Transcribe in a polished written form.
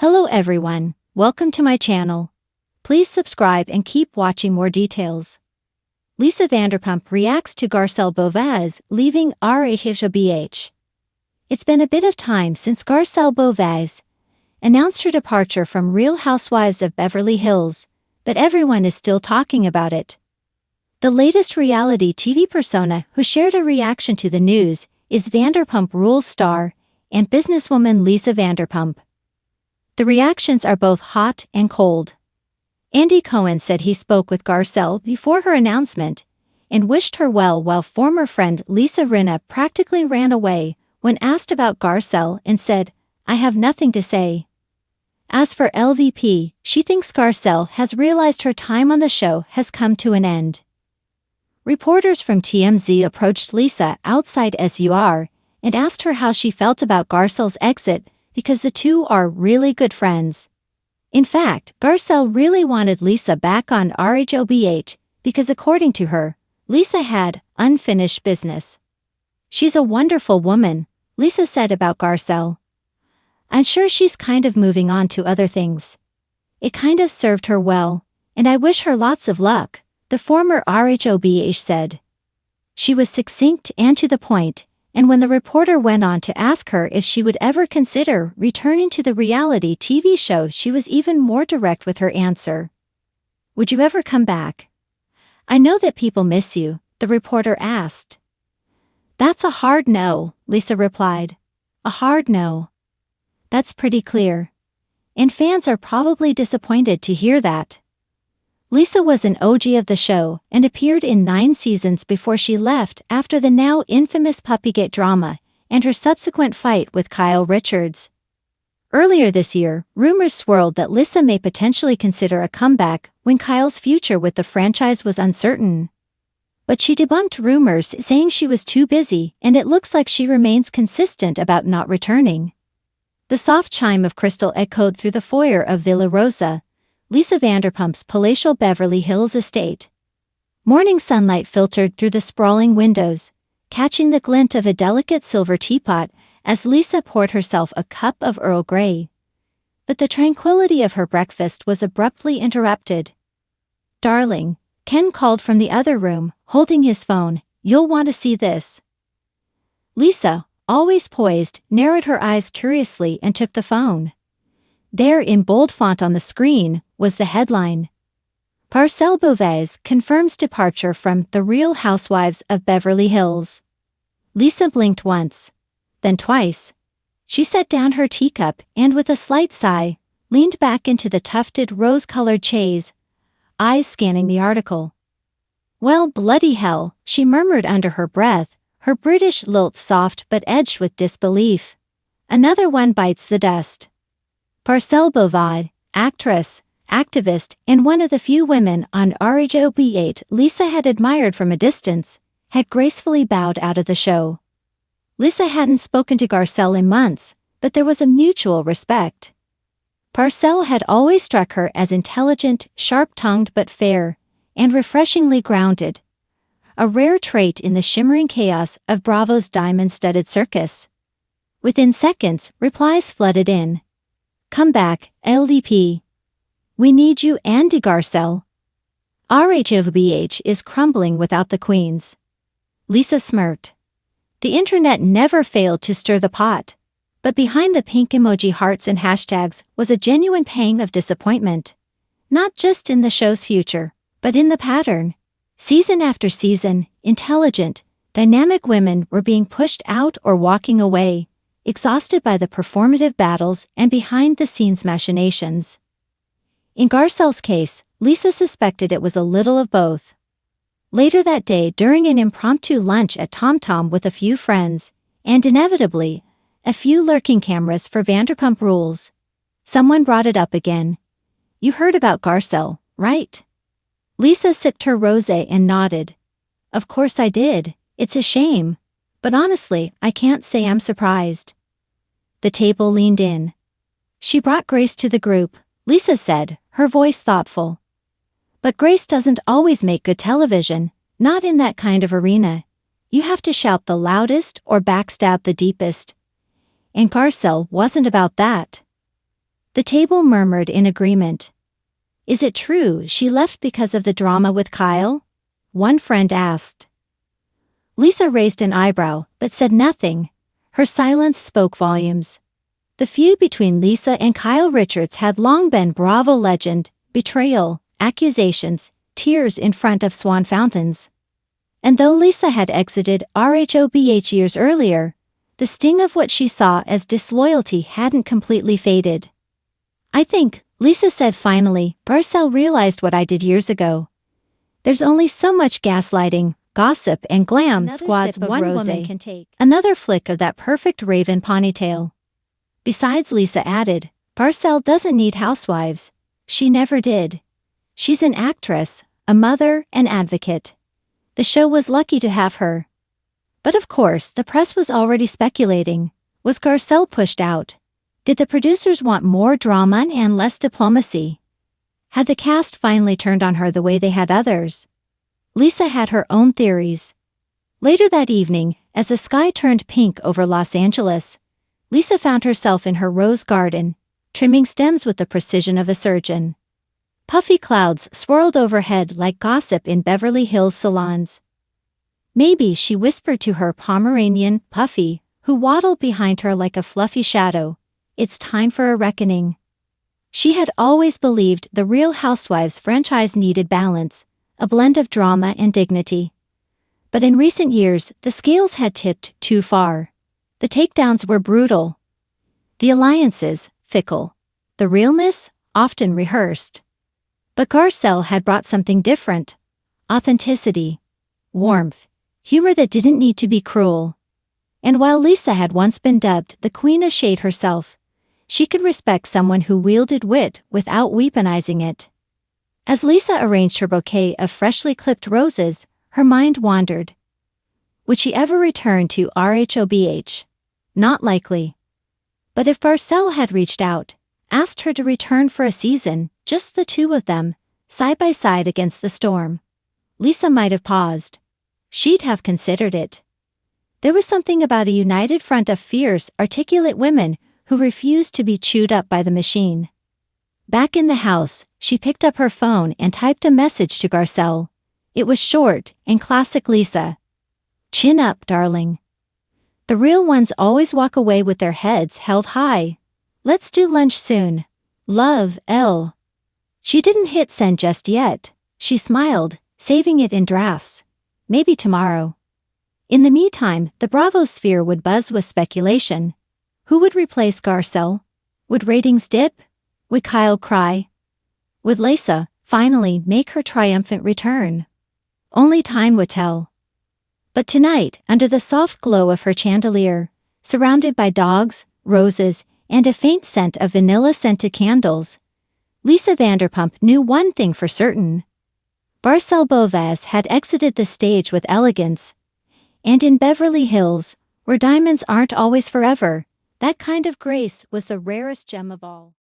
Hello everyone, welcome to my channel. Please subscribe and keep watching more details. Lisa Vanderpump reacts to Garcelle Beauvais leaving RHOBH. It's been a bit of time since Garcelle Beauvais announced her departure from Real Housewives of Beverly Hills, but everyone is still talking about it. The latest reality TV persona who shared a reaction to the news is Vanderpump Rules star and businesswoman Lisa Vanderpump. The reactions are both hot and cold. Andy Cohen said he spoke with Garcelle before her announcement and wished her well, while former friend Lisa Rinna practically ran away when asked about Garcelle and said, "I have nothing to say." As for LVP, she thinks Garcelle has realized her time on the show has come to an end. Reporters from TMZ approached Lisa outside SUR and asked her how she felt about Garcelle's exit, because the two are really good friends. In fact, Garcelle really wanted Lisa back on RHOBH because, according to her, Lisa had unfinished business. "She's a wonderful woman," Lisa said about Garcelle. "I'm sure she's kind of moving on to other things. It kind of served her well, and I wish her lots of luck," the former RHOBH said. She was succinct and to the point, and when the reporter went on to ask her if she would ever consider returning to the reality TV show, she was even more direct with her answer. "Would you ever come back? I know that people miss you," the reporter asked. "That's a hard no," Lisa replied. "A hard no. That's pretty clear. And fans are probably disappointed to hear that." Lisa was an OG of the show and appeared in 9 seasons before she left after the now infamous Puppygate drama and her subsequent fight with Kyle Richards. Earlier this year, rumors swirled that Lisa may potentially consider a comeback when Kyle's future with the franchise was uncertain. But she debunked rumors, saying she was too busy, and it looks like she remains consistent about not returning. The soft chime of crystal echoed through the foyer of Villa Rosa, Lisa Vanderpump's palatial Beverly Hills estate. Morning sunlight filtered through the sprawling windows, catching the glint of a delicate silver teapot as Lisa poured herself a cup of Earl Grey. But the tranquility of her breakfast was abruptly interrupted. "Darling," Ken called from the other room, holding his phone, "you'll want to see this." Lisa, always poised, narrowed her eyes curiously and took the phone. There, in bold font on the screen, was the headline: "Garcelle Beauvais confirms departure from The Real Housewives of Beverly Hills." Lisa blinked once, then twice. She set down her teacup and, with a slight sigh, leaned back into the tufted rose-colored chaise, eyes scanning the article. "Well, bloody hell," she murmured under her breath, her British lilt soft but edged with disbelief. "Another one bites the dust." Garcelle Beauvais, actress, activist, and one of the few women on RHOBH Lisa had admired from a distance, had gracefully bowed out of the show. Lisa hadn't spoken to Garcelle in months, but there was a mutual respect. Garcelle had always struck her as intelligent, sharp-tongued but fair, and refreshingly grounded, a rare trait in the shimmering chaos of Bravo's diamond-studded circus. Within seconds, replies flooded in. "Come back, LVP. We need you, Andy Garcelle. RHOBH is crumbling without the queens." Lisa smirked. The internet never failed to stir the pot, but behind the pink emoji hearts and hashtags was a genuine pang of disappointment. Not just in the show's future, but in the pattern. Season after season, intelligent, dynamic women were being pushed out or walking away, exhausted by the performative battles and behind-the-scenes machinations. In Garcelle's case, Lisa suspected it was a little of both. Later that day, during an impromptu lunch at Tom Tom with a few friends, and inevitably, a few lurking cameras for Vanderpump Rules, someone brought it up again. "You heard about Garcelle, right?" Lisa sipped her rosé and nodded. "Of course I did. It's a shame. But honestly, I can't say I'm surprised." The table leaned in. "She brought grace to the group," Lisa said, her voice thoughtful. "But grace doesn't always make good television, not in that kind of arena. You have to shout the loudest or backstab the deepest. And Garcelle wasn't about that." The table murmured in agreement. Is it true she left because of the drama with Kyle? One friend asked. Lisa raised an eyebrow, but said nothing. Her silence spoke volumes. The feud between Lisa and Kyle Richards had long been Bravo legend, betrayal, accusations, tears in front of swan fountains. And though Lisa had exited RHOBH years earlier, the sting of what she saw as disloyalty hadn't completely faded. I think, Lisa said finally, Garcelle realized what I did years ago. There's only so much gaslighting, gossip and glam squads one woman can take. Another flick of that perfect raven ponytail. Besides, Lisa added, Garcelle doesn't need housewives. She never did. She's an actress, a mother, an advocate. The show was lucky to have her. But of course, the press was already speculating. Was Garcelle pushed out? Did the producers want more drama and less diplomacy? Had the cast finally turned on her the way they had others? Lisa had her own theories. Later that evening, as the sky turned pink over Los Angeles, Lisa found herself in her rose garden, trimming stems with the precision of a surgeon. Puffy clouds swirled overhead like gossip in Beverly Hills salons. Maybe, she whispered to her Pomeranian, Puffy, who waddled behind her like a fluffy shadow, it's time for a reckoning. She had always believed the Real Housewives franchise needed balance, a blend of drama and dignity. But in recent years, the scales had tipped too far. The takedowns were brutal. The alliances, fickle. The realness, often rehearsed. But Garcelle had brought something different. Authenticity. Warmth. Humor that didn't need to be cruel. And while Lisa had once been dubbed the Queen of Shade herself, she could respect someone who wielded wit without weaponizing it. As Lisa arranged her bouquet of freshly clipped roses, her mind wandered. Would she ever return to RHOBH? Not likely. But if Garcelle had reached out, asked her to return for a season, just the two of them, side by side against the storm, Lisa might have paused. She'd have considered it. There was something about a united front of fierce, articulate women who refused to be chewed up by the machine. Back in the house, she picked up her phone and typed a message to Garcelle. It was short and classic Lisa. Chin up, darling. The real ones always walk away with their heads held high. Let's do lunch soon. Love, L. She didn't hit send just yet. She smiled, saving it in drafts. Maybe tomorrow. In the meantime, the Bravo sphere would buzz with speculation. Who would replace Garcelle? Would ratings dip? Would Kyle cry? Would Lisa finally make her triumphant return? Only time would tell. But tonight, under the soft glow of her chandelier, surrounded by dogs, roses, and a faint scent of vanilla-scented candles, Lisa Vanderpump knew one thing for certain. Garcelle Beauvais had exited the stage with elegance. And in Beverly Hills, where diamonds aren't always forever, that kind of grace was the rarest gem of all.